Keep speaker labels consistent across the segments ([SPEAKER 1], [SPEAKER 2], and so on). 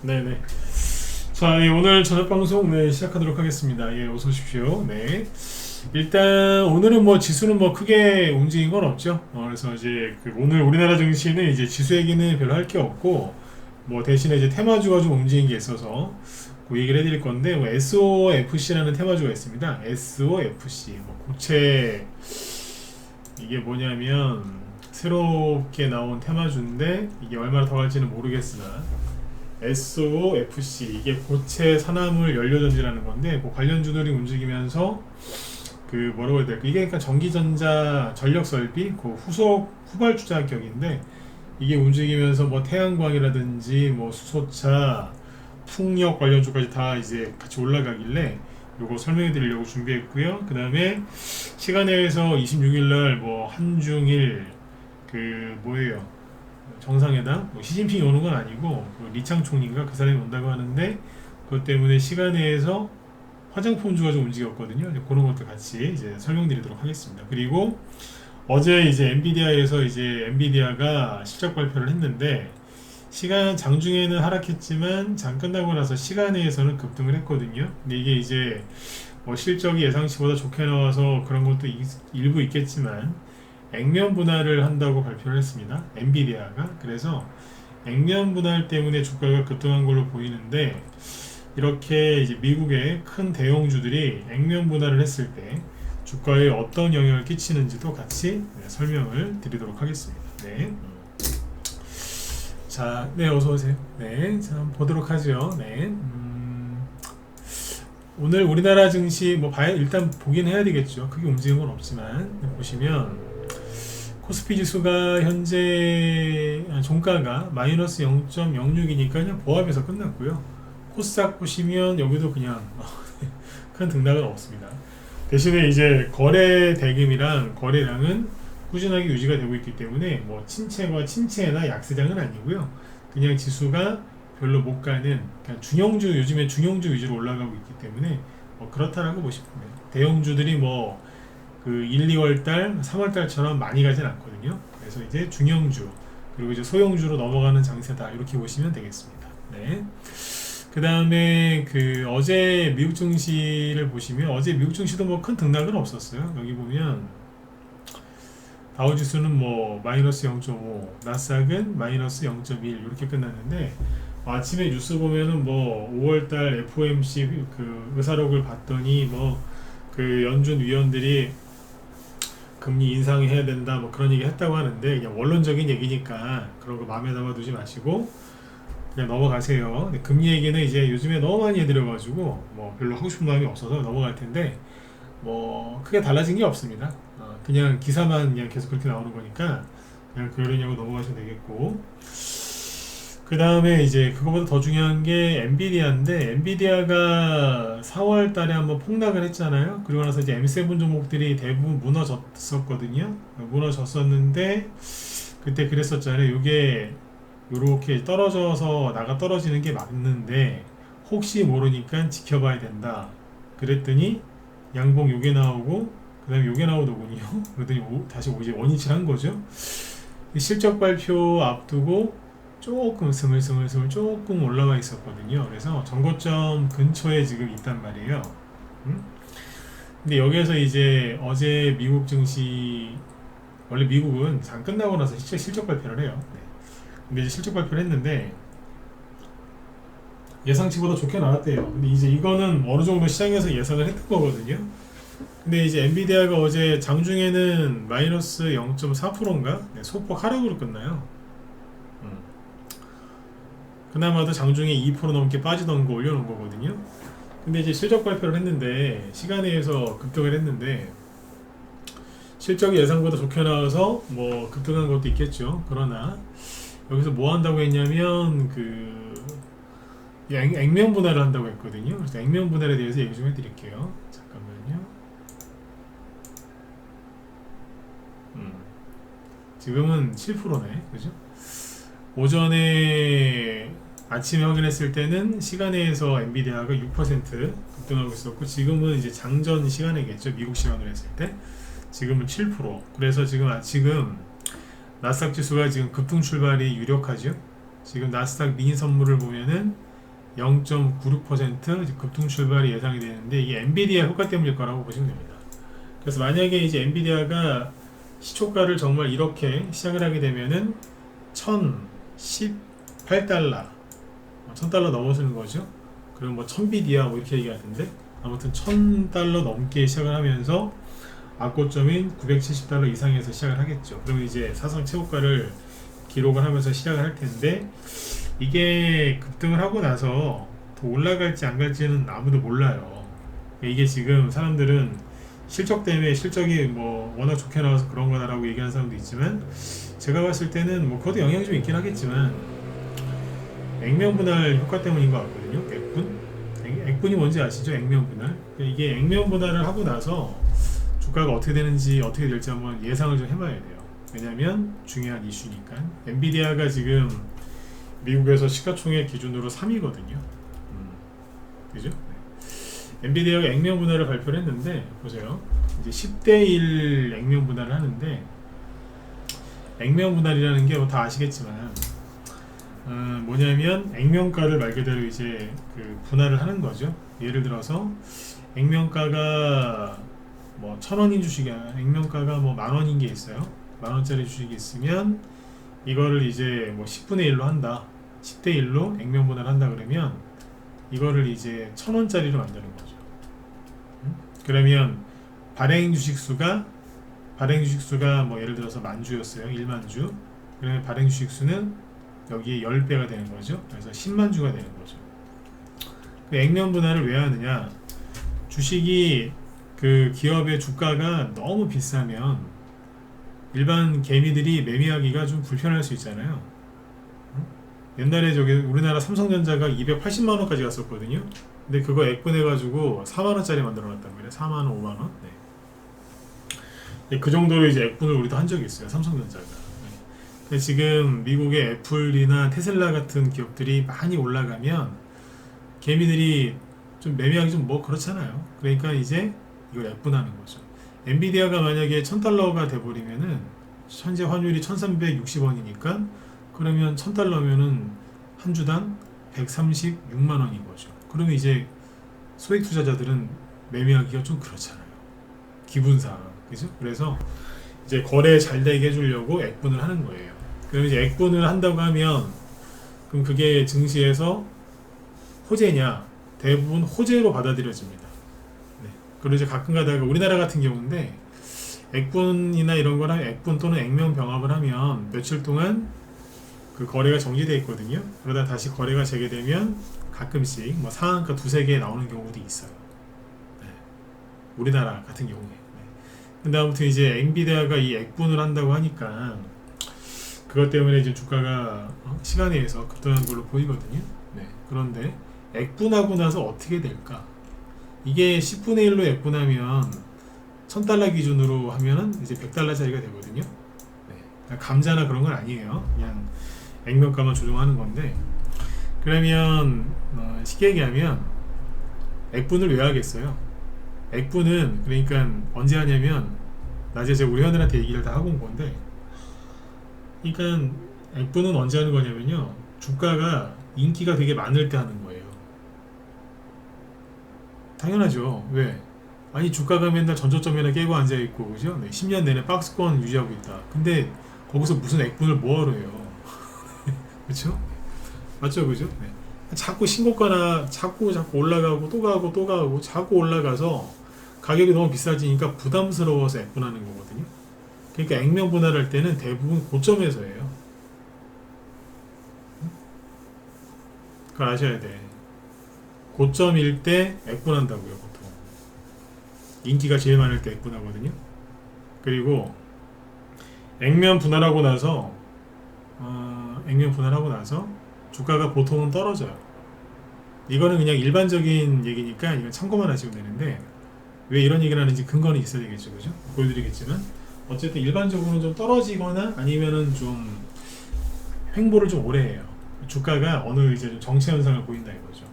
[SPEAKER 1] 네네. 자, 예, 오늘 저녁 방송 시작하도록 하겠습니다. 예, 어서 오십시오. 네. 일단 오늘은 뭐 지수는 뭐 크게 움직인 건 없죠. 그래서 이제 오늘 우리나라 증시는 이제 지수 얘기는 별로 할 게 없고 뭐 대신에 이제 테마주가 좀 움직인 게 있어서 그 얘기를 해드릴 건데 뭐 SOFC라는 테마주가 있습니다. SOFC 뭐 고체 이게 뭐냐면 새롭게 나온 테마주인데 이게 얼마나 더 갈지는 모르겠으나 SOFC 이게 고체 산화물 연료전지라는 건데 그 관련주들이 움직이면서 그 뭐라고 해야 될까 이게 그러니까 전기전자 전력 설비 그 후속 후발주자 격인데 이게 움직이면서 뭐 태양광이라든지 뭐 수소차 풍력 관련주까지 다 이제 같이 올라가길래 요거 설명해 드리려고 준비했고요. 그 다음에 시간에서 26일날 뭐 한중일 그 뭐예요 정상회담 뭐 시진핑이 오는 건 아니고 그 리창 총리인가 그 사람이 온다고 하는데 그것 때문에 시간에서 화장품주가 좀 움직였거든요. 이제 그런 것도 같이 이제 설명드리도록 하겠습니다. 그리고 어제 이제 엔비디아에서 이제 엔비디아가 실적 발표를 했는데 시간 장중에는 하락했지만 장 끝나고 나서 시간에서는 급등을 했거든요. 근데 이게 이제 뭐 실적이 예상치보다 좋게 나와서 그런 것도 일부 있겠지만 액면 분할을 한다고 발표를 했습니다. 엔비디아가. 그래서 액면 분할 때문에 주가가 급등한 걸로 보이는데 이렇게 이제 미국의 큰 대형주들이 액면 분할을 했을 때 주가에 어떤 영향을 끼치는지도 같이 설명을 드리도록 하겠습니다. 네. 자, 네, 어서 오세요. 네, 자, 한번 보도록 하죠. 네. 오늘 우리나라 증시 뭐 일단 보긴 해야 되겠죠. 크게 움직인 건 없지만 보시면 코스피 지수가 현재 종가가 마이너스 0.06이니까 그냥 보합에서 끝났고요. 코스닥 보시면 여기도 그냥 큰 등락은 없습니다. 대신에 이제 거래 대금이랑 거래량은 꾸준하게 유지가 되고 있기 때문에 뭐 침체나 약세장은 아니고요. 그냥 지수가 별로 못 가는 중형주 요즘에 중형주 위주로 올라가고 있기 때문에 뭐 그렇다라고 보시면 돼요. 대형주들이 뭐 그 1, 2월 달, 3월 달처럼 많이 가진 않거든요. 그래서 이제 중형주 그리고 이제 소형주로 넘어가는 장세다 이렇게 보시면 되겠습니다. 네. 그 다음에 그 어제 미국 증시를 보시면 어제 미국 증시도 뭐 큰 등락은 없었어요. 여기 보면 다우지수는 뭐 마이너스 0.5, 나스닥은 마이너스 0.1 이렇게 끝났는데 아침에 뉴스 보면은 뭐 5월달 FOMC 그 의사록을 봤더니 뭐 그 연준 위원들이 금리 인상해야 된다 뭐 그런 얘기 했다고 하는데 그냥 원론적인 얘기니까 그런 거 마음에 담아 두지 마시고 그냥 넘어가세요. 근데 금리 얘기는 이제 요즘에 너무 많이 해드려가지고 뭐 별로 하고 싶은 마음이 없어서 넘어갈 텐데 뭐 크게 달라진 게 없습니다. 그냥 기사만 그냥 계속 그렇게 나오는 거니까 그냥 그러려고 넘어가시면 되겠고 그 다음에 이제 그거보다 더 중요한 게 엔비디아인데 엔비디아가 4월 달에 한번 폭락을 했잖아요. 그리고 나서 이제 M7 종목들이 대부분 무너졌었거든요. 무너졌었는데 그때 그랬었잖아요. 이게 요렇게 떨어져서 나가 떨어지는 게 맞는데 혹시 모르니까 지켜봐야 된다. 그랬더니 양봉 요게 나오고 그 다음에 요게 나오더군요. 그러더니 다시 이제 원위치를 한 거죠. 실적 발표 앞두고 조금 스물스물 조금 올라와 있었거든요. 그래서 정고점 근처에 지금 있단 말이에요. 근데 여기에서 이제 어제 미국 증시 원래 미국은 장 끝나고 나서 실적 발표를 해요. 네. 근데 이제 실적 발표를 했는데 예상치보다 좋게 나왔대요. 근데 이제 이거는 어느 정도 시장에서 예상을 했던 거거든요. 근데 이제 엔비디아가 어제 장중에는 마이너스 0.4%인가 네, 소폭 하락으로 끝나요. 그나마도 장중에 2% 넘게 빠지던 거 올려놓은 거거든요. 근데 이제 실적 발표를 했는데 시간에 의해서 급등을 했는데 실적이 예상보다 좋게 나와서 뭐 급등한 것도 있겠죠. 그러나 여기서 뭐 한다고 했냐면 그 액면 분할을 한다고 했거든요. 그래서 액면 분할에 대해서 얘기 좀 해드릴게요. 잠깐만요. 지금은 7%네, 그죠? 오전에 아침에 확인했을 때는 시간에서 엔비디아가 6% 급등하고 있었고 지금은 이제 장전 시간이겠죠. 미국 시간으로 했을 때 지금은 7%. 그래서 지금 나스닥 지수가 지금 급등 출발이 유력하죠. 지금 나스닥 미니 선물을 보면은 0.96% 급등 출발이 예상이 되는데 이게 엔비디아 효과 때문일 거라고 보시면 됩니다. 그래서 만약에 이제 엔비디아가 시초가를 정말 이렇게 시작을 하게 되면은 1018달러 1000달러 넘어서는 거죠. 그리고 뭐 1000비디아 뭐 이렇게 얘기하던데 아무튼 1000달러 넘게 시작을 하면서 악고점인 970달러 이상에서 시작을 하겠죠. 그러면 이제 사상 최고가를 기록을 하면서 시작을 할 텐데 이게 급등을 하고 나서 더 올라갈지 안 갈지는 아무도 몰라요. 이게 지금 사람들은 실적 때문에 실적이 뭐 워낙 좋게 나와서 그런 거다라고 얘기하는 사람도 있지만 제가 봤을 때는 뭐 그것도 영향이 좀 있긴 하겠지만 액면 분할 효과 때문인 것 같거든요. 액분이 뭔지 아시죠? 액면 분할. 이게 액면 분할을 하고 나서 주가가 어떻게 되는지 어떻게 될지 한번 예상을 좀 해봐야 돼요. 왜냐면 중요한 이슈니까. 엔비디아가 지금 미국에서 시가총액 기준으로 3위거든요. 그죠? 네. 엔비디아가 액면 분할을 발표를 했는데 보세요. 이제 10대1 액면 분할을 하는데 액면 분할이라는 게 뭐 다 아시겠지만 뭐냐면 액면가를 말 그대로 이제 그 분할을 하는 거죠. 예를 들어서 액면가가 뭐 1000원인 주식이 액면가가 뭐 만원인 게 있어요. 만원짜리 주식이 있으면 이거를 이제 뭐 10분의 1로 한다. 10대 1로 액면 분할 한다 그러면 이거를 이제 1000원짜리로 만드는 거죠. 그러면 발행 주식수가 뭐 예를 들어서 만주였어요. 1만주. 그러면 발행 주식수는 여기에 10배가 되는 거죠. 그래서 10만주가 되는 거죠. 그 액면 분할을 왜 하느냐? 주식이 그 기업의 주가가 너무 비싸면 일반 개미들이 매매하기가 좀 불편할 수 있잖아요. 옛날에 저기 우리나라 삼성전자가 280만원까지 갔었거든요. 근데 그거 액분해가지고 4만원짜리 만들어놨단 말이에요. 4만원, 5만원. 네. 그 정도로 이제 액분을 우리도 한 적이 있어요. 삼성전자가. 네. 근데 지금 미국의 애플이나 테슬라 같은 기업들이 많이 올라가면 개미들이 좀 매매하기 좀 뭐 그렇잖아요. 그러니까 이제 이걸 액분하는 거죠. 엔비디아가 만약에 1000달러가 돼버리면은 현재 환율이 1360원이니까 그러면 1000달러면은 한 주당 136만원인 거죠. 그러면 이제 소액 투자자들은 매매하기가 좀 그렇잖아요. 기분상. 그죠? 그래서 이제 거래 잘 되게 해주려고 액분을 하는 거예요. 그럼 이제 액분을 한다고 하면 그럼 그게 증시에서 호재냐? 대부분 호재로 받아들여집니다. 네. 그리고 이제 가끔 가다가 우리나라 같은 경우인데 액분이나 이런 거랑 액분 또는 액면 병합을 하면 며칠 동안 그 거래가 정지되어 있거든요. 그러다 다시 거래가 재개되면 가끔씩 뭐 상한가 두세 개 나오는 경우도 있어요. 네. 우리나라 같은 경우에. 네. 근데 아무튼 이제 엔비디아가 이 액분을 한다고 하니까 그것 때문에 이제 주가가 시간에 의해서 급등한 걸로 보이거든요. 네. 그런데 액분하고 나서 어떻게 될까? 이게 10분의 1로 액분하면 1000달러 기준으로 하면은 이제 100달러짜리가 되거든요. 네. 감자나 그런 건 아니에요. 그냥 액면가만 조정하는 건데 그러면 쉽게 얘기하면 액분을 왜 하겠어요? 액분은 그러니까 언제 하냐면 낮에 제가 우리 회원들한테 얘기를 다 하고 온 건데 그러니까 액분은 언제 하는 거냐면요 주가가 인기가 되게 많을 때 하는 거예요. 당연하죠. 왜? 아니 주가가 맨날 전저점이나 깨고 앉아있고 그죠? 네, 10년 내내 박스권 유지하고 있다. 근데 거기서 무슨 액분을 뭐하러 해요? 그쵸? 맞죠? 그죠? 네. 자꾸 신고가나 자꾸 올라가고 또 가고 또 가고 자꾸 올라가서 가격이 너무 비싸지니까 부담스러워서 액분하는 거거든요. 그러니까 액면 분할할 때는 대부분 고점에서 해요. 그걸 아셔야 돼. 고점일 때 액분한다고요, 보통. 인기가 제일 많을 때 액분하거든요. 그리고 액면 분할하고 나서 주가가 보통은 떨어져요. 이거는 그냥 일반적인 얘기니까 이건 참고만 하시면 되는데 왜 이런 얘기를 하는지 근거는 있어야 되겠죠, 그죠? 보여드리겠지만 어쨌든 일반적으로는 좀 떨어지거나 아니면은 좀 횡보를 좀 오래 해요. 주가가 어느 이제 정체 현상을 보인다 이거죠.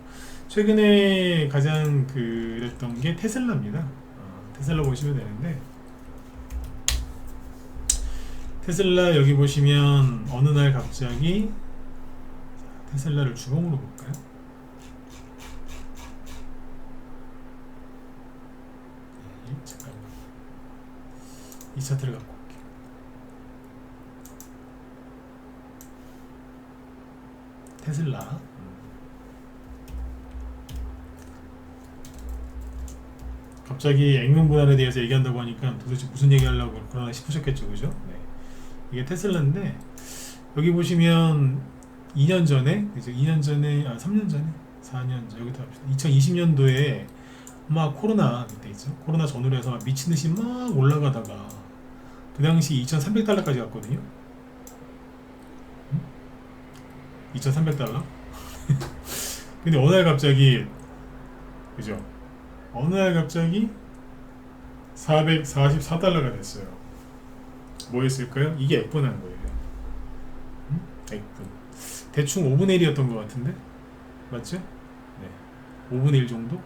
[SPEAKER 1] 최근에 가장 그랬던 게 테슬라입니다. 테슬라 보시면 되는데 테슬라 여기 보시면 어느 날 갑자기 테슬라를 주봉으로 볼까요? 이 차트를 갖고 올게요. 테슬라. 갑자기 액면 분할에 대해서 얘기한다고 하니까 도대체 무슨 얘기하려고 그러나 싶으셨겠죠, 그죠? 네. 이게 테슬라인데 여기 보시면 2년 전에, 그죠? 2년 전에, 3년 전에, 4년 전 여기도 합시다. 2020년도에 막 코로나 그때 있죠. 코로나 전후로 해서 막 미친 듯이 막 올라가다가 그 당시 2,300달러까지 갔거든요. 2,300달러? 근데 어느 날 갑자기, 그죠? 어느 날 갑자기 444달러가 됐어요. 뭐였을까요? 이게 액분한 거예요. 액분. 대충 5분의 1이었던 것 같은데? 맞죠? 네. 5분의 1 정도?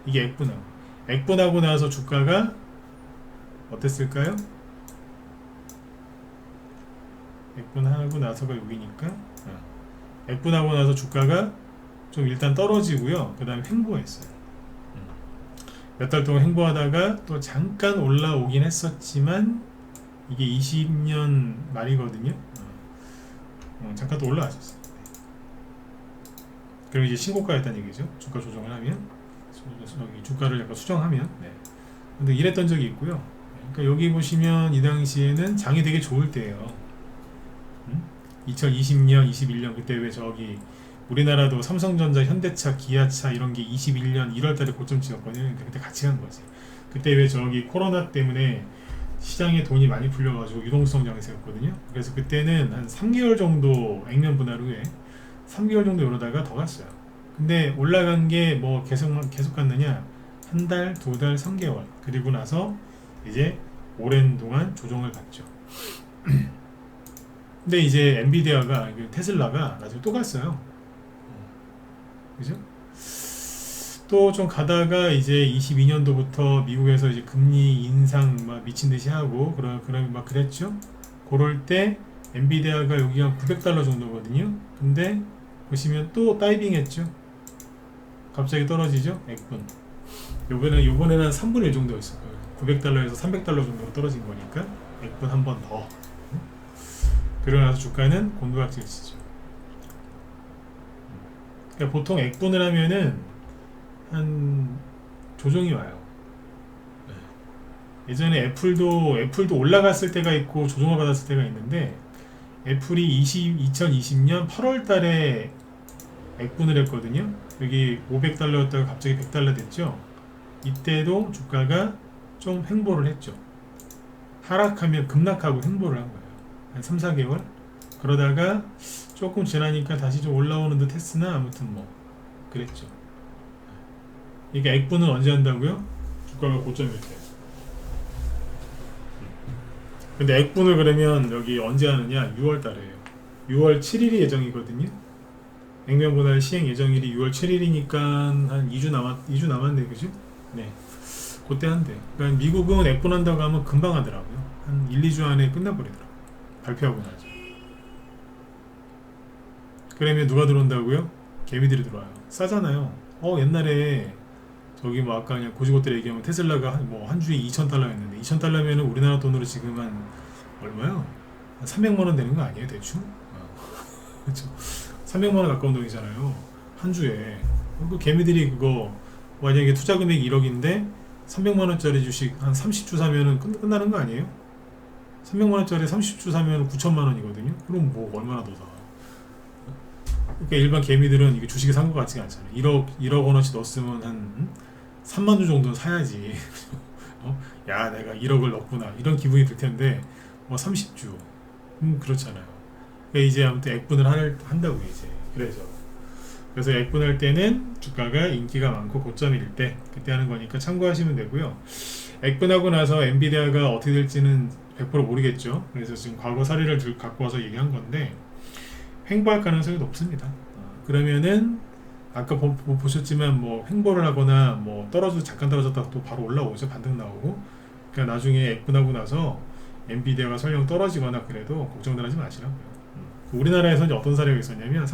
[SPEAKER 1] 이게 액분하고. 액분하고 나서 주가가 어땠을까요? 액분하고 나서가 여기니까. 액분하고 나서 주가가 좀 일단 떨어지고요. 그 다음에 횡보했어요. 몇 달 동안 횡보하다가 또 잠깐 올라오긴 했었지만 이게 20년 말이거든요. 잠깐 또 올라왔었어요. 그럼 이제 신고가였다는 얘기죠. 주가 조정을 하면 여기 주가를 약간 수정하면. 네. 근데 이랬던 적이 있고요. 그러니까 여기 보시면 이 당시에는 장이 되게 좋을 때예요. 2020년, 21년 그때 왜 저기 우리나라도 삼성전자, 현대차, 기아차 이런 게 21년 1월달에 고점 찍었거든요. 그때 같이 간 거지. 그때 왜 저기 코로나 때문에 시장에 돈이 많이 풀려가지고 유동성 장세였거든요. 그래서 그때는 한 3개월 정도 액면 분할 후에 3개월 정도 이러다가 더 갔어요. 근데 올라간 게 뭐 계속 갔느냐? 한 달, 두 달, 3개월. 그리고 나서 이제 오랜 동안 조정을 받죠. 근데 이제 엔비디아가, 테슬라가 나중에 또 갔어요. 그죠? 또 좀 가다가 이제 22년도부터 미국에서 이제 금리 인상 막 미친 듯이 하고 그런 막 그랬죠. 그럴 때 엔비디아가 여기가 900달러 정도거든요. 근데 보시면 또 다이빙 했죠. 갑자기 떨어지죠. 액분. 요번에는 한 3분의 1 정도 있을 거예요. 900달러에서 300달러 정도로 떨어진 거니까 액분 한 번 더. 그러고 나서 주가는 곤두박질 치죠. 그러니까 보통 액분을 하면은 한 조정이 와요. 예전에 애플도 올라갔을 때가 있고 조정을 받았을 때가 있는데 애플이 2020년 8월 달에 액분을 했거든요. 여기 500달러였다가 갑자기 100달러 됐죠. 이때도 주가가 좀 횡보를 했죠. 하락하면 급락하고 횡보를 한 거예요. 한 3, 4개월? 그러다가 조금 지나니까 다시 좀 올라오는 듯 했으나 아무튼 뭐 그랬죠. 이게 액분은 언제 한다고요? 주가가 고점일 때. 근데 액분을 그러면 여기 언제 하느냐? 6월 달에요. 6월 7일이 예정이거든요. 액면 분할 시행 예정일이 6월 7일이니까 한 2주 남았네, 그죠? 네. 그때 한대. 그러니까 미국은 액분한다고 하면 금방 하더라고요. 한 1, 2주 안에 끝나버리더라고요. 발표하고 나죠. 그러면 누가 들어온다고요? 개미들이 들어와요. 싸잖아요. 옛날에 저기 뭐 아까 그냥 고지고대로 얘기하면 테슬라가 뭐 한 주에 2,000달러였는데 2,000달러면은 우리나라 돈으로 지금 한 얼마요? 한 300만 원 되는 거 아니에요, 대충? 그렇죠. 300만 원 가까운 돈이잖아요. 한 주에. 그 개미들이 그거 만약에 투자 금액이 1억인데 300만 원짜리 주식 한 30주 사면은 끝나는 거 아니에요? 300만 원짜리 30주 사면 9천만 원이거든요. 그럼 뭐 얼마나 더 사? 그러니까 일반 개미들은 이게 주식에 산 것 같지가 않잖아요. 1억 원어치 넣었으면 한 3만 주 정도는 사야지. 야, 내가 1억을 넣었구나. 이런 기분이 들 텐데, 뭐 30주. 그렇잖아요. 그러니까 이제 아무튼 액분을 한다고 이제. 그래서 액분할 때는 주가가 인기가 많고 고점일 때, 그때 하는 거니까 참고하시면 되고요. 액분하고 나서 엔비디아가 어떻게 될지는 100% 모르겠죠. 그래서 지금 과거 사례를 갖고 와서 얘기한 건데, 횡보할 가능성이 높습니다. 그러면은 아까 보셨지만 뭐 횡보를 하거나 뭐 잠깐 떨어졌다가 또 바로 올라오죠. 반등 나오고. 그러니까 나중에 액분하고 나서 엔비디아가 설령 떨어지거나 그래도 걱정들 하지 마시라고요. 우리나라에서 이제 어떤 사례가 있었냐면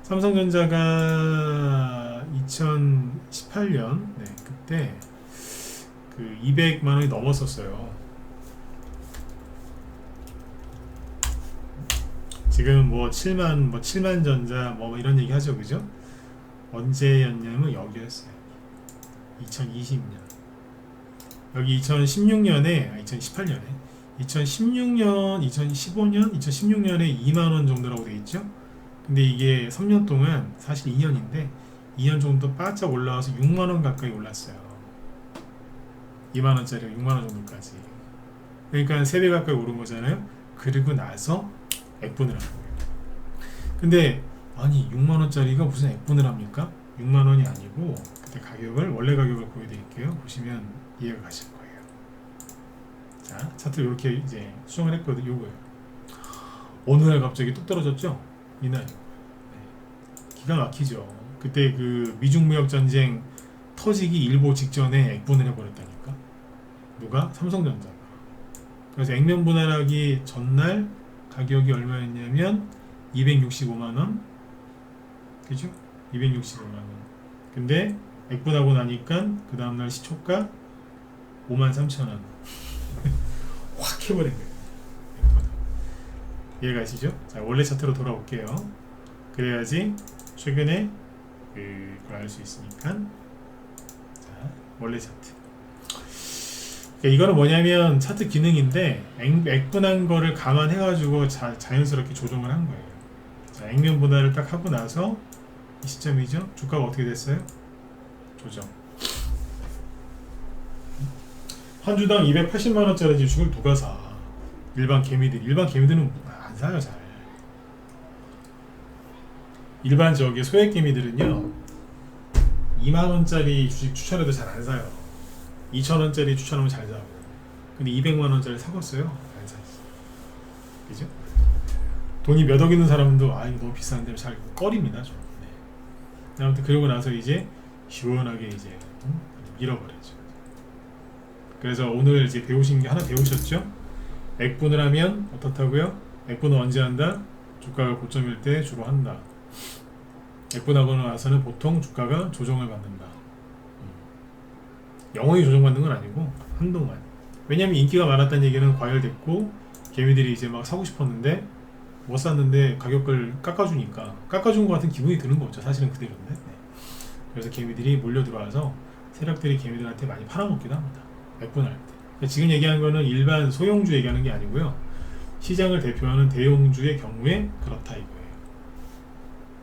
[SPEAKER 1] 삼성전자가 2018년 그때 그 200만 원이 넘었었어요. 지금 뭐 7만 전자 뭐 이런 얘기 하죠, 그죠? 언제였냐면 여기였어요. 2020년. 여기 2016년에 2018년에 2016년, 2015년, 2016년에 2만 원 정도라고 돼 있죠. 근데 이게 3년 동안 사실 2년인데 2년 정도 바짝 올라와서 6만 원 가까이 올랐어요. 2만 원짜리가 6만 원 정도까지. 그러니까 3배 가까이 오른 거잖아요. 그리고 나서 액분을 한 거예요. 근데 아니 6만 원짜리가 무슨 액분을 합니까? 6만 원이 아니고 그때 가격을 원래 가격을 보여드릴게요. 보시면 이해가 가실 거예요. 자, 차트를 이렇게 이제 수정을 했거든요. 요거예요. 어느 날 갑자기 뚝 떨어졌죠? 이날. 네. 기가 막히죠. 그때 그 미중 무역 전쟁 터지기 일보 직전에 액분을 해버렸다니까. 누가? 삼성전자가. 그래서 액면 분할하기 전날 가격이 얼마였냐면 265만 원. 그죠? 265만 원. 근데 액분하고 나니까 그 다음날 시초가 53,000원. 확 해버린 거예요. 이해가 가시죠? 자, 원래 차트로 돌아올게요. 그래야지 최근에 그걸 알 수 있으니까. 자, 원래 차트. 그러니까 이거는 뭐냐면 차트 기능인데 액분한 거를 감안해가지고 자연스럽게 조정을 한 거예요. 자, 액면 분할을 딱 하고 나서 이 시점이죠. 주가가 어떻게 됐어요? 조정. 한 주당 280만 원짜리 주식을 누가 사? 일반 개미들은 안 사요, 잘. 일반 저기 소액 개미들은요 2만 원짜리 주식 추천해도 잘 안 사요. 2천 원짜리 추천하면 잘 사고. 근데 200만 원짜리 사겠어요? 안 사지. 그죠? 돈이 몇 억 있는 사람도 아 이거 너무 비싼데 잘 꺼립니다, 좀. 네. 아무튼 그러고 나서 이제 시원하게 이제 잃어버렸죠. 그래서 오늘 이제 배우신 게 하나 배우셨죠? 액분을 하면 어떻다고요? 액분은 언제 한다? 주가가 고점일 때 주로 한다. 액분하고 나서는 보통 주가가 조정을 받는다. 영원히 조정받는 건 아니고 한동안. 왜냐면 인기가 많았다는 얘기는 과열됐고 개미들이 이제 막 사고 싶었는데 못 샀는데 가격을 깎아주니까 깎아준 것 같은 기분이 드는 거죠. 사실은 그대로인데. 네. 그래서 개미들이 몰려 들어와서 세력들이 개미들한테 많이 팔아먹기도 합니다. 액분할 때. 그러니까 지금 얘기한 거는 일반 소형주 얘기하는 게 아니고요. 시장을 대표하는 대형주의 경우에 그렇다 이거예요.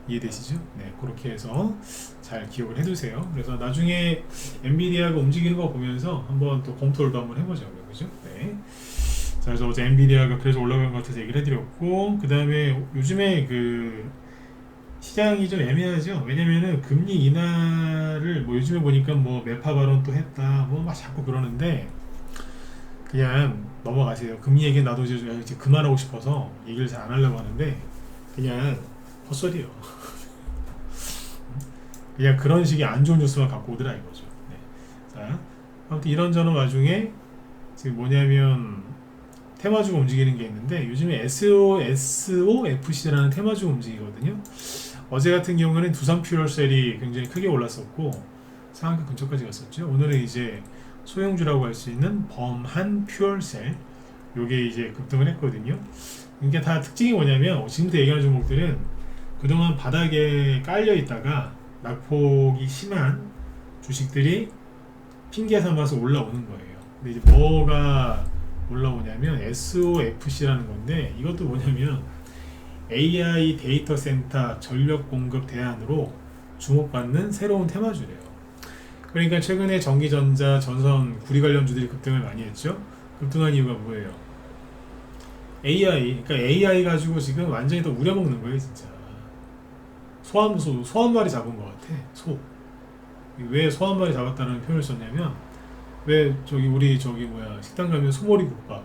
[SPEAKER 1] 이해되시죠? 네, 그렇게 해서 잘 기억을 해두세요. 그래서 나중에 엔비디아가 움직이는 거 보면서 한번 또 검토를 한번 해보자고요. 그죠? 네. 자, 그래서 어제 엔비디아가 그래서 올라간 것 같아서 얘기를 해드렸고, 그 다음에 요즘에 그 시장이 좀 애매하죠. 왜냐면은 금리 인하를 뭐 요즘에 보니까 뭐 매파 발언 또 했다, 뭐 막 자꾸 그러는데 그냥 넘어가세요. 금리 얘기 나도 이제 그만하고 싶어서 얘기를 잘 안 하려고 하는데 그냥 헛소리요. 그냥 그런 식의 안 좋은 뉴스만 갖고 오더라 이거죠. 네. 자, 아무튼 이런저런 와중에 지금 뭐냐면 테마주가 움직이는 게 있는데 요즘에 SOFC라는 테마주가 움직이거든요. 어제 같은 경우는 두산 퓨얼셀이 굉장히 크게 올랐었고 상한가 근처까지 갔었죠. 오늘은 이제 소형주라고 할 수 있는 범한 퓨얼셀 요게 이제 급등을 했거든요. 이게 다 특징이 뭐냐면 지금부터 얘기하는 종목들은 그동안 바닥에 깔려 있다가 낙폭이 심한 주식들이 핑계 삼아서 올라오는 거예요. 근데 이제 뭐가 올라오냐면 SOFC라는 건데 이것도 뭐냐면 AI 데이터 센터 전력 공급 대안으로 주목받는 새로운 테마주래요. 그러니까 최근에 전기전자, 전선, 구리 관련주들이 급등을 많이 했죠. 급등한 이유가 뭐예요? AI, 그러니까 AI 가지고 지금 완전히 더 우려먹는 거예요, 진짜. 소 한 마리 잡은 것 같아. 소. 왜 소 한 마리 잡았다는 표현을 썼냐면 왜 우리 식당 가면 소머리 국밥,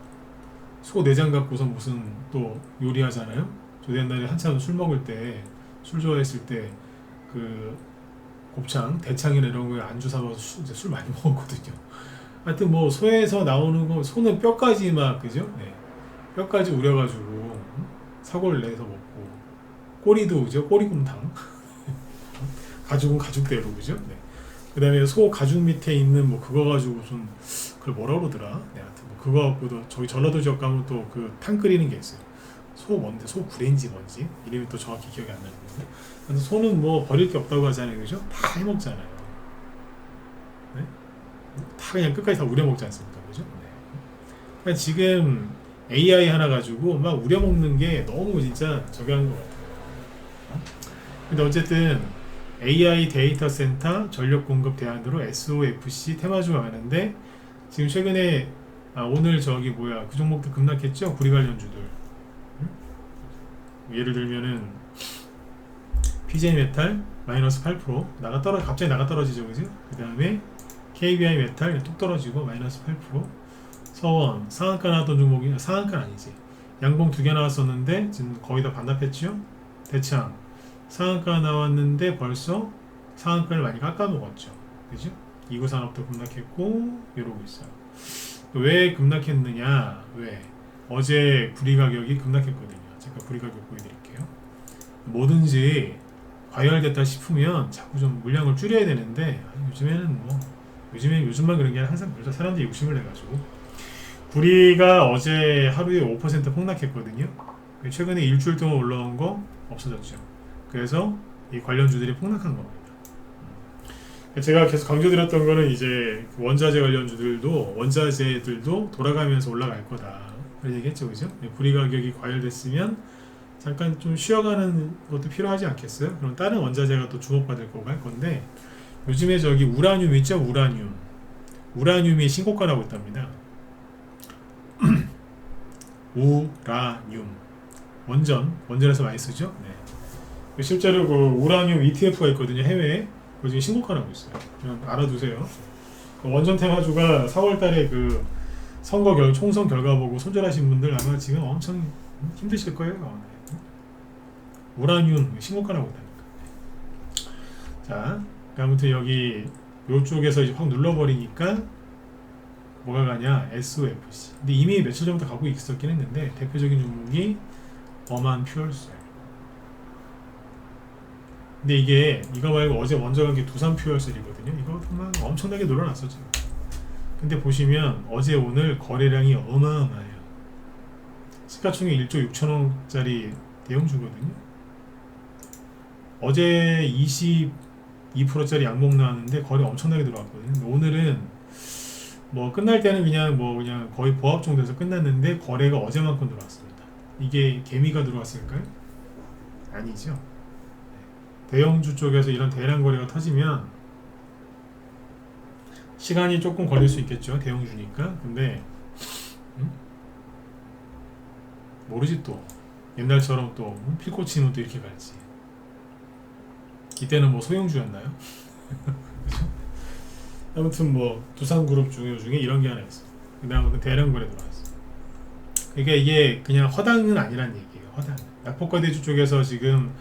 [SPEAKER 1] 소 내장 갖고서 무슨 또 요리하잖아요. 저 옛날에 한참 술 먹을 때, 술 좋아했을 때 그 곱창, 대창이나 이런 거에 안주 사봐서 술 많이 먹었거든요. 하여튼 뭐 소에서 나오는 거, 소는 뼈까지 막 그죠? 네. 뼈까지 우려가지고 사골 내서 먹고 꼬리도 그죠? 꼬리곰탕 가죽은 가죽대로 그죠? 네. 그 다음에 소 가죽 밑에 있는 뭐 그거 가지고 좀 그걸 뭐라 그러더라. 네, 하여튼 뭐 그거 갖고도 저기 전라도 지역 가면 또 그 탕 끓이는 게 있어요. 소 뭔데 소 구레인지 뭔지 이름이 또 정확히 기억이 안 나는데. 그래서 소는 뭐 버릴 게 없다고 하잖아요, 그죠? 다 해먹잖아요. 네? 다 그냥 끝까지 다 우려 먹지 않습니까, 그죠? 네. 그러니까 지금 AI 하나 가지고 막 우려 먹는 게 너무 진짜 저기 하는 것 같아요. 근데 어쨌든 AI 데이터 센터 전력 공급 대안으로 SOFC 테마주가 많은데 지금 최근에 오늘 저기 뭐야 그 종목도 급락했죠? 구리 관련주들. 응? 예를 들면은 PJ메탈 마이너스 8% 갑자기 나가 떨어지죠, 그죠? 그 다음에 KBI 메탈 뚝 떨어지고 마이너스 8%. 서원 상한가 나왔던 종목이 상한가 아니지. 양봉 2개 나왔었는데 지금 거의 다 반납했죠. 대창 상한가 나왔는데 벌써 상한가를 많이 깎아먹었죠. 그죠? 이구산업도 급락했고 이러고 있어요. 왜 급락했느냐? 왜? 어제 구리 가격이 급락했거든요. 제가 구리 가격 보여드릴게요. 뭐든지 과열됐다 싶으면 자꾸 좀 물량을 줄여야 되는데 요즘에는 뭐 요즘만 그런 게 아니라 항상 그렇죠. 사람들이 욕심을 내가지고 구리가 어제 하루에 5% 폭락했거든요. 최근에 일주일 동안 올라온 거 없어졌죠. 그래서 이 관련주들이 폭락한 겁니다. 제가 계속 강조드렸던 거는 이제 원자재 원자재들도 돌아가면서 올라갈 거다. 그런 얘기 했죠, 그죠? 구리 가격이 과열됐으면 잠깐 좀 쉬어가는 것도 필요하지 않겠어요? 그럼 다른 원자재가 또 주목받을 거고 할 건데 요즘에 저기 우라늄 있죠? 우라늄이 신고가 나고 있답니다. 우라늄 원전에서 많이 쓰죠? 네. 실제로 그 우라늄 ETF가 있거든요, 해외에. 그거 지금 신고가 나고 있어요. 그냥 알아두세요. 원전 테마주가 4월달에 그 총선 결과 보고 손절하신 분들 아마 지금 엄청 힘드실 거예요. 네. 우라늄 신고가 나고 있다니까. 자, 아무튼 여기 요쪽에서 이제 확 눌러버리니까 뭐가 가냐? SOFC. 근데 이미 며칠 전부터 가고 있었긴 했는데 대표적인 종목이 어만 퓨얼셀. 근데 이거 말고 어제 먼저 간 게 두산 퓨얼셀이거든요. 이거 정말 엄청나게 놀아놨었죠. 근데 보시면 어제 오늘 거래량이 어마어마해요. 시가총액 1조 6천억짜리 대형주거든요. 어제 22%짜리 양봉 나왔는데 거래 엄청나게 들어왔거든요. 근데 오늘은 뭐 끝날 때는 그냥 거의 보합 정도에서 끝났는데 거래가 어제만큼 들어왔습니다. 이게 개미가 들어왔을까요? 아니죠. 대형주 쪽에서 이런 대량 거래가 터지면 시간이 조금 걸릴 수 있겠죠. 대형주니까. 근데 모르지 또 옛날처럼 또 필꽂히면 또 이렇게 갈지. 이때는 뭐 소형주였나요? 그렇죠? 아무튼 뭐 두산그룹 중에 이런 게 하나 있어. 그다음에 대량 거래 들어왔어. 그러니까 이게 그냥 허당은 아니란 얘기예요. 허당. 약포과대주 쪽에서 지금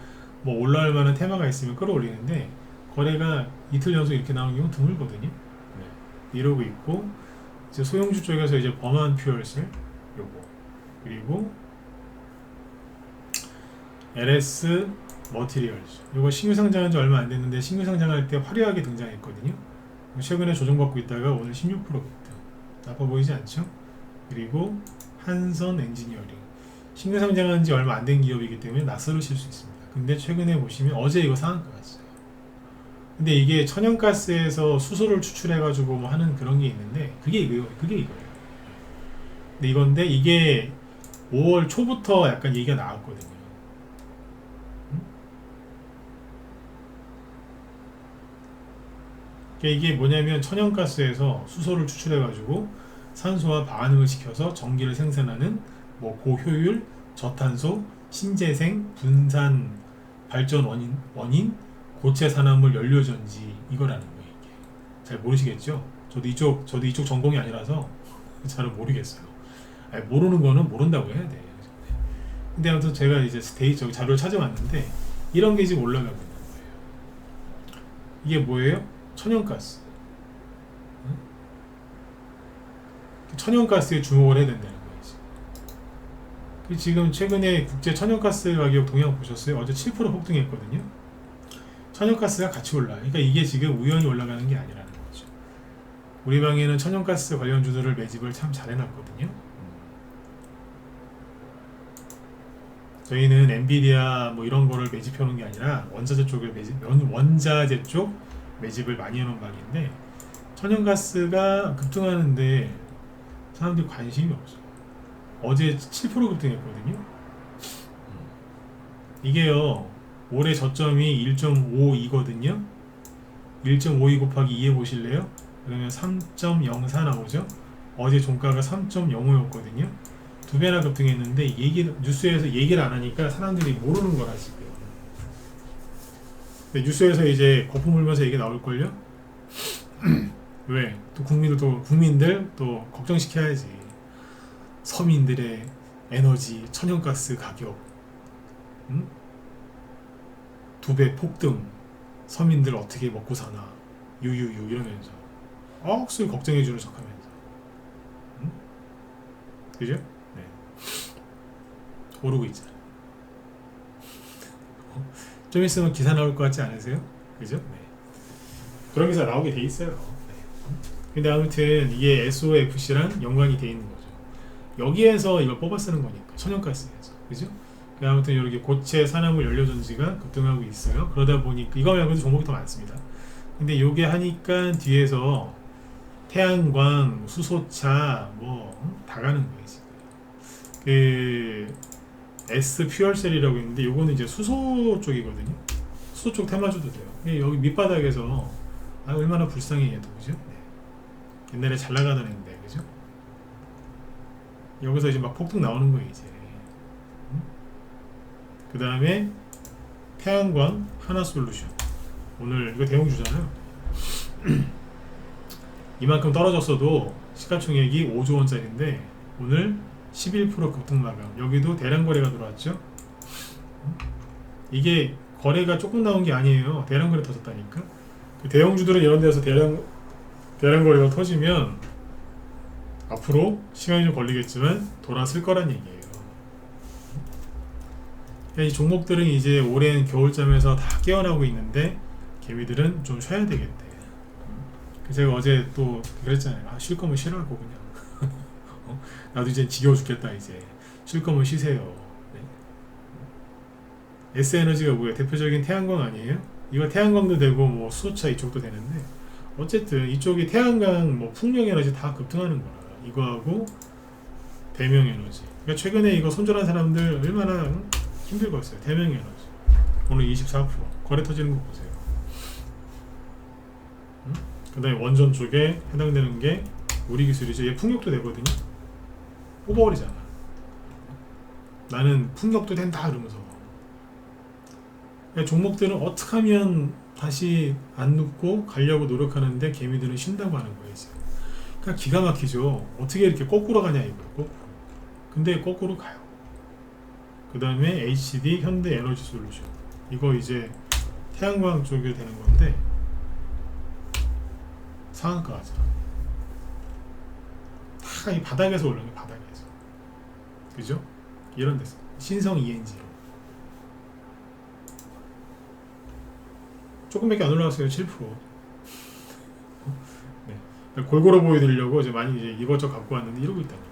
[SPEAKER 1] 뭐 올라올 만한 테마가 있으면 끌어올리는데 거래가 이틀 연속 이렇게 나오는 경우 드물거든요. 네. 이러고 있고 이제 소형주 쪽에서 이제 범한 퓨얼셀 요거 그리고 LS 머티리얼즈 요거 신규 상장한 지 얼마 안 됐는데 신규 상장할 때 화려하게 등장했거든요. 최근에 조정받고 있다가 오늘 16% 급등. 나빠 보이지 않죠? 그리고 한선 엔지니어링 신규 상장한 지 얼마 안 된 기업이기 때문에 낯설으실 수 있습니다. 근데 최근에 보시면 어제 이거 상한가 갔어요. 근데 이게 천연가스에서 수소를 추출해가지고 뭐 하는 그런 게 있는데 그게 이거예요. 근데 이게 5월 초부터 약간 얘기가 나왔거든요. 이게 뭐냐면 천연가스에서 수소를 추출해가지고 산소와 반응을 시켜서 전기를 생산하는 뭐 고효율, 저탄소, 신재생, 분산 발전 원인 고체 산화물 연료 전지 이거라는 거예요. 이게 잘 모르시겠죠? 저도 이쪽 전공이 아니라서 잘 모르겠어요. 아니, 모르는 거는 모른다고 해야 돼. 근데 아무튼 제가 이제 저기 자료를 찾아왔는데 이런 게 지금 올라가고 있는 거예요. 이게 뭐예요? 천연가스. 응? 천연가스에 주목을 해야 된다는 거예요. 지금 최근에 국제 천연가스 가격 동향 보셨어요? 어제 7% 폭등했거든요. 천연가스가 같이 올라. 그러니까 이게 지금 우연히 올라가는 게 아니라는 거죠. 우리 방에는 천연가스 관련주들을 매집을 참 잘 해놨거든요. 저희는 엔비디아 뭐 이런 거를 매집해놓은 게 아니라 원자재 쪽을 원자재 쪽 매집을 많이 해놓은 방인데, 천연가스가 급등하는데 사람들이 관심이 없어요. 어제 7% 급등했거든요. 이게요, 올해 저점이 1.52거든요. 1.52 곱하기 2 해보실래요? 그러면 3.04 나오죠. 어제 종가가 3.05였거든요. 두 배나 급등했는데 뉴스에서 얘기를 안 하니까 사람들이 모르는 거라 지금. 근데 뉴스에서 이제 거품 물면서 얘기 나올걸요? 왜? 또 국민들 또 걱정시켜야지. 서민들의 에너지, 천연가스 가격, 응? 2배 폭등, 서민들 어떻게 먹고 사나, 유유유 이러면서 억수로 걱정해주는 척하면서, 응? 그죠? 네. 오르고 있잖아. 좀 있으면 기사 나올 것 같지 않으세요? 그죠? 네. 그런 기사 나오게 돼 있어요. 네. 근데 아무튼 이게 SOFC랑 연관이 돼 있는 거죠. 여기에서 이걸 뽑아 쓰는 거니까, 천연가스에서. 그죠? 아무튼 이렇게 고체 산화물 연료전지가 급등하고 있어요. 그러다 보니까 이거 말고도 종목이 더 많습니다. 근데 요게 하니까 뒤에서 태양광, 수소차 뭐 다 가는 거예요 지금. 그 S 퓨얼셀이라고 있는데 요거는 이제 수소 쪽이거든요. 수소 쪽 테마주도 돼요. 여기 밑바닥에서 얼마나 불쌍해 얘도, 그죠? 네. 옛날에 잘 나가던 애인데, 그죠? 여기서 이제 막 폭등 나오는 거예요 이제. 그 다음에 태양광 하나솔루션, 오늘 이거 대형주잖아요. 이만큼 떨어졌어도 시가총액이 5조 원짜리인데 오늘 11% 급등 마감. 여기도 대량 거래가 들어왔죠. 이게 거래가 조금 나온 게 아니에요. 대량 거래 터졌다니까. 그 대형주들은 이런 데서 대량 거래가 터지면 앞으로 시간이 좀 걸리겠지만 돌아설 거란 얘기예요. 이 종목들은 이제 오랜 겨울잠에서 다 깨어나고 있는데 개미들은 좀 쉬어야 되겠대. 제가 어제 또 그랬잖아요. 쉴 거면 쉬라고 그냥. 나도 이제 지겨워 죽겠다. 이제 쉴 거면 쉬세요. 네. S에너지가 뭐예요? 대표적인 태양광 아니에요? 이거 태양광도 되고 뭐 수소차 이쪽도 되는데, 어쨌든 이쪽이 태양광, 뭐 풍력에너지 다 급등하는 거라. 이거하고 대명에너지. 그러니까 최근에 이거 손절한 사람들 얼마나 힘들겠어요. 대명에너지 오늘 24% 거래 터지는 거 보세요. 그 다음에 원전 쪽에 해당되는 게 우리 기술이죠. 얘 풍력도 되거든요. 뽑아버리잖아. 나는 풍력도 된다 그러면서. 그러니까 종목들은 어떻게 하면 다시 안 눕고 가려고 노력하는데 개미들은 쉰다고 하는 거예요 지금. 그러니까 기가 막히죠. 어떻게 이렇게 거꾸로 가냐 이거예요. 거꾸로. 근데 거꾸로 가요. 그 다음에 HD 현대에너지솔루션, 이거 이제 태양광 쪽에 되는 건데 상한가 하죠. 다 이 바닥에서 올라온 게 바닥에서, 그죠? 이런 데서 신성 ENG로 조금밖에 안 올라갔어요. 7%. 네. 골고루 보여드리려고 이제 많이 이제 이것저것 갖고 왔는데 이러고 있다니까.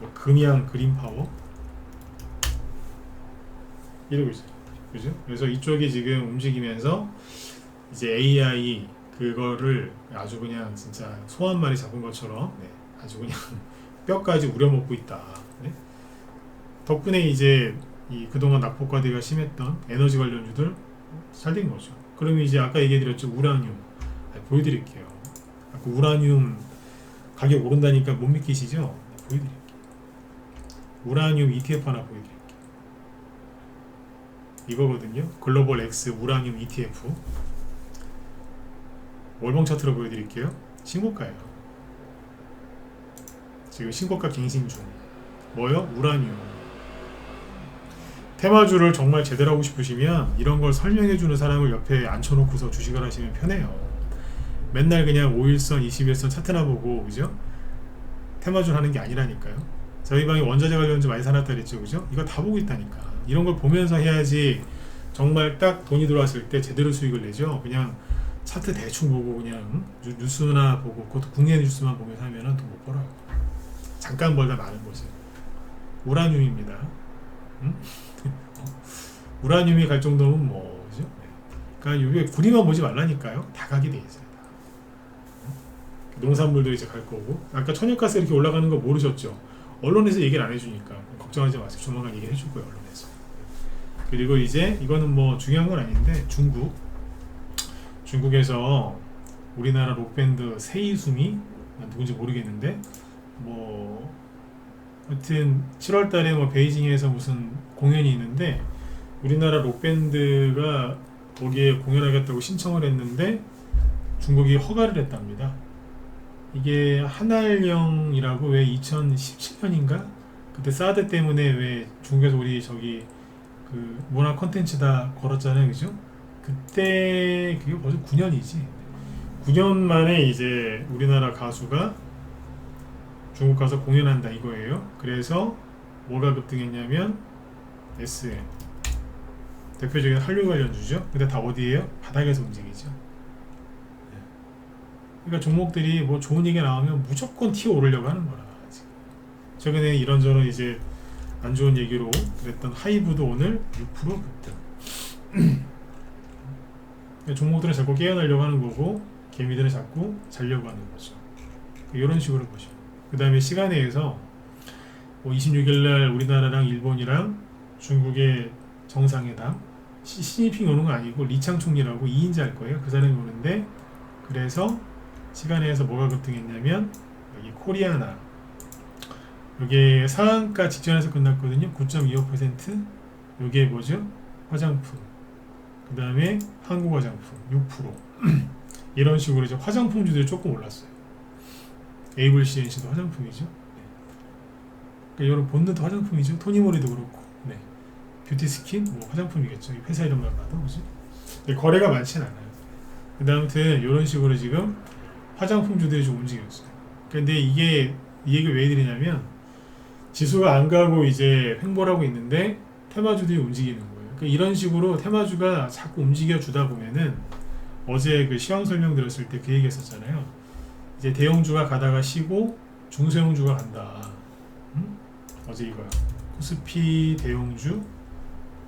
[SPEAKER 1] 뭐 금양 그린파워 이러고 있어요. 그죠? 그래서 이쪽이 지금 움직이면서 이제 AI 그거를 아주 그냥 진짜 소 한 마리 잡은 것처럼, 네, 아주 그냥 뼈까지 우려먹고 있다. 네? 덕분에 이제 이 그동안 낙폭과대가 심했던 에너지 관련주들 잘 된 거죠. 그러면 이제 아까 얘기해드렸죠. 우라늄. 보여드릴게요. 아까 우라늄 가격 오른다니까 못 믿기시죠? 네, 보여드릴게요. 우라늄 ETF 하나 보여드릴게요. 이거거든요. 글로벌 X 우라늄 ETF. 월봉 차트로 보여드릴게요. 신고가예요. 지금 신고가 갱신 중. 뭐요? 우라늄. 테마주를 정말 제대로 하고 싶으시면 이런 걸 설명해주는 사람을 옆에 앉혀놓고서 주식을 하시면 편해요. 맨날 그냥 5일선, 21선 차트나 보고, 그죠? 테마주를 하는 게 아니라니까요. 저희 방에 원자재 관련주 많이 사놨다 그랬죠, 그죠? 이거 다 보고 있다니까. 이런 걸 보면서 해야지 정말 딱 돈이 들어왔을 때 제대로 수익을 내죠. 그냥 차트 대충 보고 그냥 뉴스나 보고 그것도 국내 뉴스만 보면서 하면은 돈 못 벌어요. 잠깐 벌다 마는 거지. 우라늄입니다. 응? 우라늄이 갈 정도면 뭐죠? 그러니까 이게 구리만 보지 말라니까요. 다 가게 돼 있어요. 농산물도 이제 갈 거고. 아까 천연가스 이렇게 올라가는 거 모르셨죠? 언론에서 얘기를 안 해주니까 걱정하지 마세요. 조만간 얘기를 해줄 거예요, 언론에서. 그리고 이제 이거는 뭐 중요한 건 아닌데 중국에서 우리나라 록밴드 세이숨이 누군지 모르겠는데 뭐 하여튼 7월달에 뭐 베이징에서 무슨 공연이 있는데 우리나라 록밴드가 거기에 공연하겠다고 신청을 했는데 중국이 허가를 했답니다. 이게 한알령이라고 왜 2017년인가 그때 사드 때문에 왜 중국에서 우리 저기 그 문화 콘텐츠다 걸었잖아요, 그죠? 그때 그게 벌써 9년이지. 9년 만에 이제 우리나라 가수가 중국 가서 공연한다 이거예요. 그래서 뭐가 급등했냐면 SM 대표적인 한류 관련주죠. 근데 다 어디에요? 바닥에서 움직이죠. 그러니까 종목들이 뭐 좋은 얘기가 나오면 무조건 튀어 오르려고 하는 거라. 지금. 최근에 이런저런 이제 안 좋은 얘기로 그랬던 하이브도 오늘 6% 급등. 그러니까 종목들은 자꾸 깨어나려고 하는 거고 개미들은 자꾸 자려고 하는 거죠. 이런 식으로 보죠. 그 다음에 시간에서 뭐 26일날 우리나라랑 일본이랑 중국의 정상회담 시진핑 오는 거 아니고 리창 총리라고 2인자 할 거예요. 그 사람이 오는데 그래서 시간에서 뭐가 급등했냐면 여기 코리아나 이게 상한가 직전에서 끝났거든요. 9.25%. 이게 뭐죠? 화장품. 그 다음에 한국 화장품 6%. 이런 식으로 이제 화장품주들이 조금 올랐어요. 에이블 CNC도 화장품이죠. 네. 그러니까 이런 본드도 화장품이죠. 토니모리도 그렇고. 네. 뷰티스킨 뭐 화장품이겠죠. 회사 이름만 봐도 그죠? 거래가 많지는 않아요. 그 다음에 이런 식으로 지금 화장품주들이 좀 움직였어요. 근데 이게 이 얘기를 왜 드리냐면 지수가 안 가고 이제 횡보하고 있는데 테마주들이 움직이는 거예요. 그러니까 이런 식으로 테마주가 자꾸 움직여 주다 보면은 어제 그 시황 설명 들었을 때 그 얘기 했었잖아요. 이제 대형주가 가다가 쉬고 중소형주가 간다. 어제 이거야. 코스피 대형주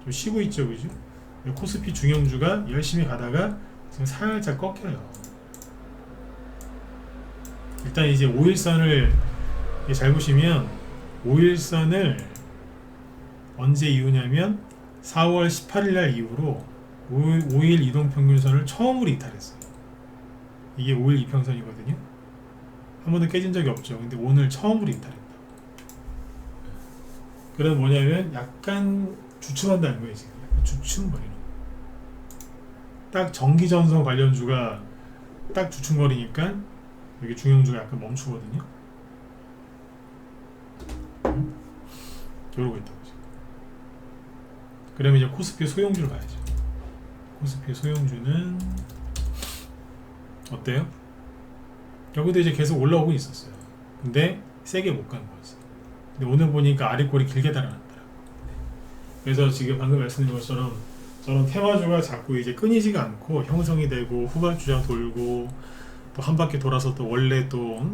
[SPEAKER 1] 좀 쉬고 있죠, 그죠? 코스피 중형주가 열심히 가다가 지금 살짝 꺾여요. 일단 이제 5일선을 잘 보시면 5일선을 언제 이후냐면 4월 18일날 이후로 5일 이동평균선을 처음으로 이탈했어요. 이게 5일 이평선이거든요. 한 번도 깨진 적이 없죠. 근데 오늘 처음으로 이탈했다. 그럼 뭐냐면 약간 주춤한다는 거예요. 지금 주춤거리는 딱 전기전선 관련주가 딱 주춤거리니까 여기 중형주가 약간 멈추거든요. 이러고 있다고 지금. 그러면 이제 코스피 소형주를 봐야죠. 코스피 소형주는 어때요? 여기도 이제 계속 올라오고 있었어요. 근데 세게 못 간 거지. 근데 오늘 보니까 아래 꼬리 길게 달아났더라고. 그래서 지금 방금 말씀드린 것처럼 저런 테마주가 자꾸 이제 끊이지가 않고 형성이 되고 후반주자 돌고 또 한 바퀴 돌아서 또 원래 또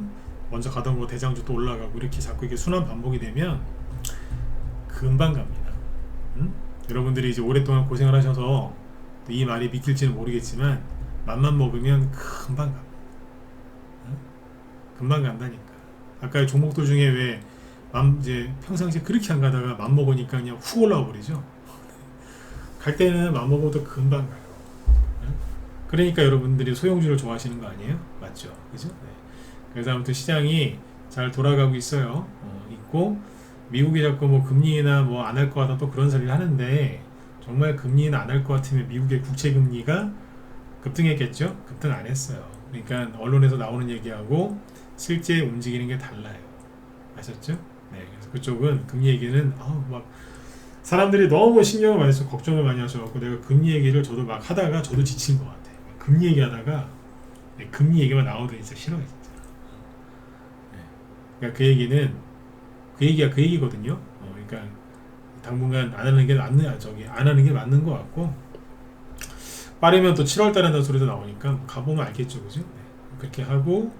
[SPEAKER 1] 먼저 가던 거 대장주 또 올라가고 이렇게 자꾸 이게 순환 반복이 되면 금방 갑니다. 여러분들이 이제 오랫동안 고생을 하셔서 이 말이 믿길지는 모르겠지만 맘만 먹으면 금방 갑니다. 금방 간다니까. 아까 종목들 중에 왜 이제 평상시에 그렇게 안 가다가 맘 먹으니까 그냥 훅 올라와 버리죠. 갈 때는 맘 먹어도 금방 가요. 그러니까 여러분들이 소형주를 좋아하시는 거 아니에요? 맞죠? 그죠? 네. 그래서 아무튼 시장이 잘 돌아가고 있어요. 있고 미국이 자꾸 뭐 금리나 뭐 안 할 것 같다 또 그런 소리를 하는데 정말 금리는 안 할 것 같으면 미국의 국채 금리가 급등했겠죠? 급등 안 했어요. 그러니까 언론에서 나오는 얘기하고 실제 움직이는 게 달라요. 아셨죠? 네. 그래서 그쪽은 금리 얘기는 막 사람들이 너무 신경을 많이 써서 걱정을 많이 하셔갖고 내가 금리 얘기를 저도 막 하다가 저도 지친 것 같아요. 금리 얘기하다가 금리 얘기만 나오더니 진짜 싫어요 진짜. 그러니까 그 얘기는 그 얘기가 그 얘기거든요. 그러니까 당분간 안 하는 게 안 하는 게 맞는 것 같고, 빠르면 또 7월 달에 한다는 소리도 나오니까 가보면 알겠죠, 그죠? 네. 그렇게 하고,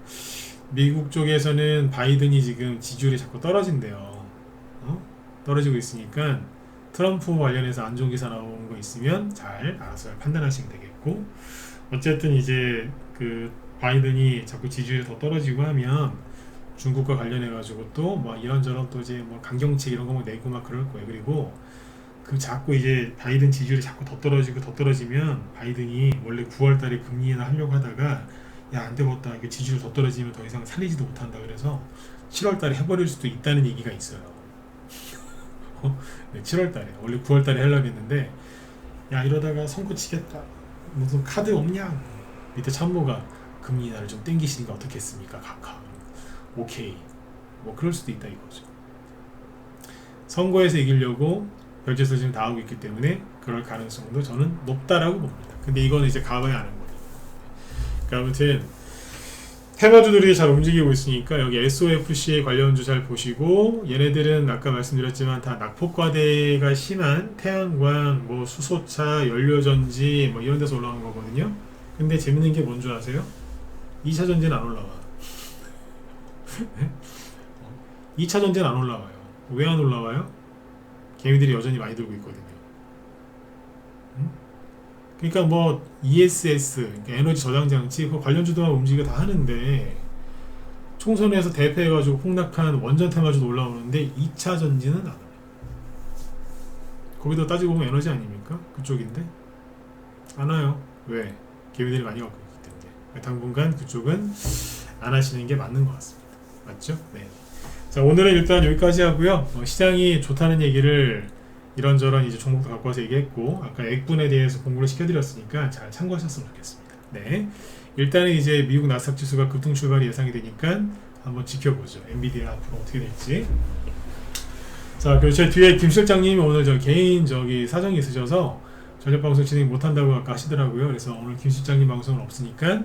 [SPEAKER 1] 미국 쪽에서는 바이든이 지금 지지율이 자꾸 떨어진대요. 떨어지고 있으니까 트럼프 관련해서 안 좋은 기사 나오는 거 있으면 잘 알아서 판단하시면 되겠고, 어쨌든 이제 그 바이든이 자꾸 지지율이 더 떨어지고 하면 중국과 관련해 가지고 또 뭐 이런저런 또 이제 뭐 강경책 이런 거 막 내고 막 그럴 거예요. 그리고 그 자꾸 이제 바이든 지지율이 자꾸 더 떨어지고 더 떨어지면, 바이든이 원래 9월 달에 금리 인하 하려고 하다가 야, 안 되겠다, 이게 지지율 더 떨어지면 더 이상 살리지도 못한다, 그래서 7월 달에 해버릴 수도 있다는 얘기가 있어요. 네, 7월 달에 원래 9월 달에 하려고 했는데, 야, 이러다가 선거 치겠다, 무슨 카드 없냐, 밑에 참모가 금리 인하를 좀 땡기시는 게 어떻겠습니까, 각하. 오케이, 뭐 그럴 수도 있다 이거죠. 선거에서 이기려고 별짓을 지금 다 하고 있기 때문에 그럴 가능성도 저는 높다라고 봅니다. 근데 이거는 이제 가봐야 아는 거예요. 그러니까 아무튼 테마주들이 잘 움직이고 있으니까 여기 SOFC 관련주 잘 보시고, 얘네들은 아까 말씀드렸지만 다 낙폭과대가 심한 태양광, 뭐 수소차, 연료전지 뭐 이런 데서 올라오는 거거든요. 근데 재밌는 게 뭔 줄 아세요? 2차 전지는 안 올라와. 2차 전지는 안 올라와요. 왜 안 올라와요? 개미들이 여전히 많이 들고 있거든요. 그러니까 뭐 ESS, 그러니까 에너지 저장 장치, 그 관련주도만 움직여 다 하는데, 총선에서 대패해가지고 폭락한 원전 테마주도 올라오는데 2차 전지는 안 와요. 거기도 따지고 보면 에너지 아닙니까? 그쪽인데 안 와요. 왜? 개미들이 많이 갖고 있기 때문에. 당분간 그쪽은 안 하시는 게 맞는 것 같습니다. 맞죠? 네. 자, 오늘은 일단 여기까지 하고요. 시장이 좋다는 얘기를 이런저런 이제 종목도 갖고 와서 얘기했고, 아까 액분에 대해서 공부를 시켜드렸으니까 잘 참고하셨으면 좋겠습니다. 네. 일단은 이제 미국 나스닥 지수가 급등 출발이 예상이 되니까 한번 지켜보죠. 엔비디아 앞으로 어떻게 될지. 자, 그리고 제 뒤에 김 실장님이 오늘 개인 사정이 있으셔서 저녁 방송 진행 못한다고 아까 하시더라고요. 그래서 오늘 김 실장님 방송은 없으니까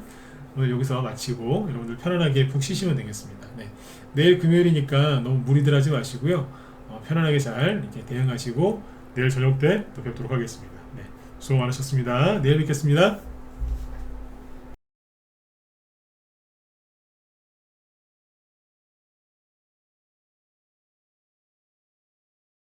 [SPEAKER 1] 오늘 여기서 마치고 여러분들 편안하게 푹 쉬시면 되겠습니다. 네. 내일 금요일이니까 너무 무리들 하지 마시고요. 편안하게 잘 이렇게 대응하시고 내일 저녁 때 또 뵙도록 하겠습니다. 네. 수고 많으셨습니다. 내일 뵙겠습니다.